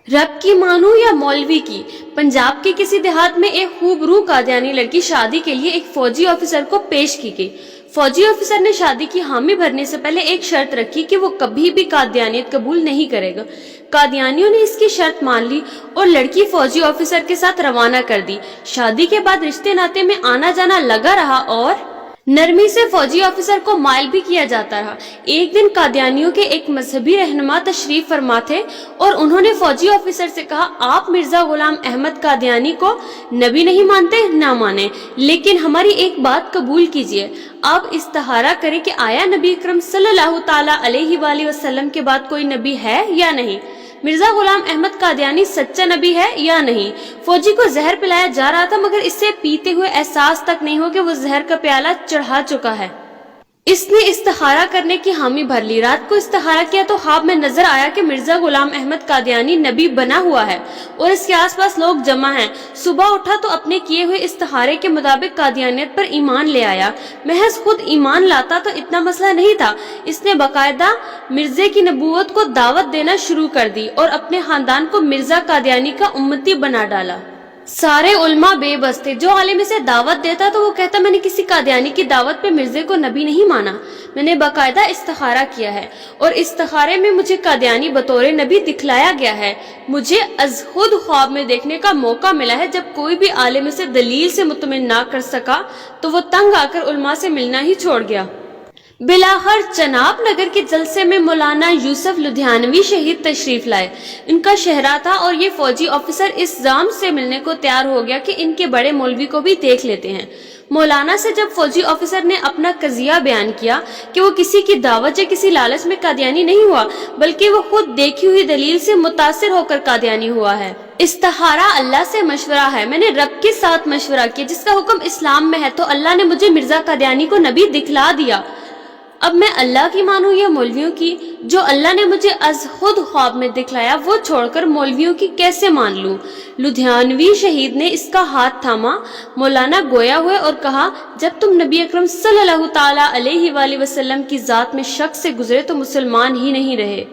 रब की मानूं या मौलवी की। पंजाब के किसी देहात में एक खूबरू कादियानी लड़की शादी के लिए एक फौजी ऑफिसर को पेश की गई। फौजी ऑफिसर ने शादी की हामी भरने से पहले एक शर्त रखी कि वो कभी भी कादियानियत कबूल नहीं करेगा। कादियानियों ने इसकी शर्त मान ली और लड़की फौजी ऑफिसर के साथ रवाना कर दी। शादी के बाद रिश्ते नाते में आना जाना लगा रहा और नरमी से फौजी ऑफिसर को माइल भी किया जाता रहा। एक दिन कादियानियों के एक मजहबी रहनुमा तशरीफ फरमा थे और उन्होंने फौजी ऑफिसर से कहा, आप मिर्जा गुलाम अहमद कादियानी को नबी नहीं मानते, ना माने, लेकिन हमारी एक बात कबूल कीजिए। आप इस्तिखारा करें कि आया नबी अकरम सल्लल्लाहु ताला अलैहि वसल्लम के बाद कोई नबी है या नहीं। मिर्जा गुलाम अहमद कादियानी सच्चा नबी है या नहीं। फौजी को जहर पिलाया जा रहा था मगर इससे पीते हुए एहसास तक नहीं हो कि वो जहर का प्याला चढ़ा चुका है। इसने इस्तिखारा करने की हामी भर ली। रात को इस्तिखारा किया तो ख्वाब में नजर आया कि मिर्जा गुलाम अहमद कादियानी नबी बना हुआ है और इसके आसपास लोग जमा हैं। सुबह उठा तो अपने किए हुए इस्तिखारे के मुताबिक कादियानियत पर ईमान ले आया। महज खुद ईमान लाता तो इतना मसला नहीं था, इसने बाकायदा मिर्जे की नबूवत को दावत देना शुरू कर दी और अपने खानदान को मिर्जा कादियानी का उम्मती बना डाला। सारे उल्मा बेबस थे। जो आलिम इसे दावत देता तो वो कहता, मैंने किसी कादियानी की दावत पे मिर्जे को नबी नहीं माना, मैंने बाकायदा इस्तिखारा किया है और इस्तिखारे में मुझे कादियानी बतौर नबी दिखलाया गया है। मुझे अज खुद ख्वाब में देखने का मौका मिला है। जब कोई भी आलिम इसे दलील से मुतमिन ना कर सका तो वो तंग आकर उल्मा से मिलना ही छोड़ गया। बिलाखर चनाब नगर के जलसे में मौलाना यूसुफ लुधियानवी शहीद तशरीफ लाए। इनका शहरा था और ये फौजी ऑफिसर इस जाम से मिलने को तैयार हो गया कि इनके बड़े मौलवी को भी देख लेते हैं। मौलाना से जब फौजी ऑफिसर ने अपना कजिया बयान किया कि वो किसी की दावत या किसी लालच में कादियानी नहीं हुआ, बल्कि वो खुद देखी हुई दलील से मुतासिर होकर कादियानी हुआ है। इस्तिखारा अल्लाह से मशवरा है, मैंने रब के साथ मशवरा किया जिसका हुक्म इस्लाम में है, तो अल्लाह ने मुझे मिर्जा कादियानी को नबी दिखला दिया। अब मैं अल्लाह की मानूं या मौलवियों की? जो अल्लाह ने मुझे अज खुद ख्वाब में दिखलाया वो छोड़कर मौलवियों की कैसे मान लूं? लुधियानवी शहीद ने इसका हाथ थामा। मौलाना गोया हुए और कहा, जब तुम नबी अकरम सल्लल्लाहु ताला अलैहि वसल्लम की जात में शक से गुजरे तो मुसलमान ही नहीं रहे।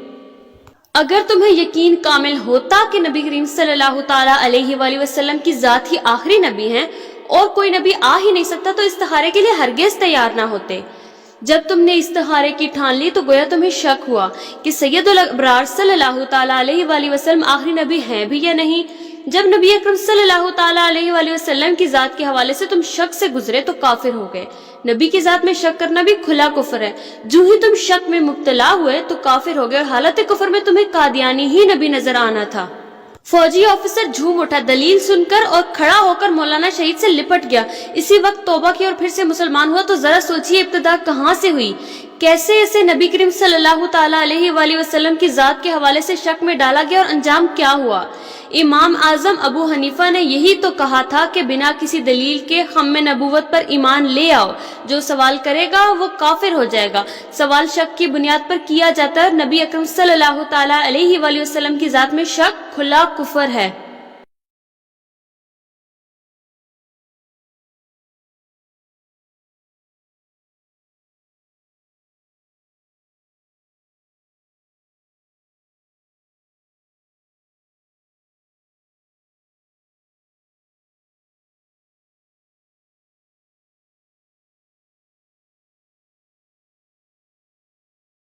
अगर तुम्हें यकीन कामिल होता कि नबी करीम सल्लल्लाहु ताला अलैहि वसल्लम की जात ही आखिरी नबी हैं और कोई नबी आ ही नहीं सकता, तो इस्तिखारे के लिए हरगिज तैयार ना होते। जब तुमने इस्तिखारे की ठान ली तो गोया तुम्हें शक हुआ कि सैयदुल अबरार सल्लल्लाहु ताला अलैहि वसल्लम आखिरी नबी हैं भी या नहीं। जब नबी अकरम सल्लल्लाहु ताला अलैहि वसल्लम की जात के हवाले से तुम शक से गुजरे तो काफिर हो गए। नबी की जात में शक करना भी खुला कुफर है। जो ही तुम शक में मुब्तला हुए तो काफिर हो गए और हालत कुफर में तुम्हें कादियानी ही नबी नजर आना था। फौजी ऑफिसर झूम उठा दलील सुनकर और खड़ा होकर मौलाना शहीद से लिपट गया। इसी वक्त तौबा की और फिर से मुसलमान हुआ। तो जरा सोचिए इब्तिदा कहाँ से हुई, कैसे इसे नबी करीम सल्लल्लाहु ताला अलैहि वसल्लम की जात के हवाले से शक में डाला गया और अंजाम क्या हुआ। इमाम आजम अबू हनीफा ने यही तो कहा था कि बिना किसी दलील के खम्मे नबूवत पर ईमान ले आओ, जो सवाल करेगा वो काफिर हो जाएगा। सवाल शक की बुनियाद पर किया जाता है। नबी अकरम सल्लल्लाहु ताला अलैहि वसल्लम की जात में शक खुला कुफर है।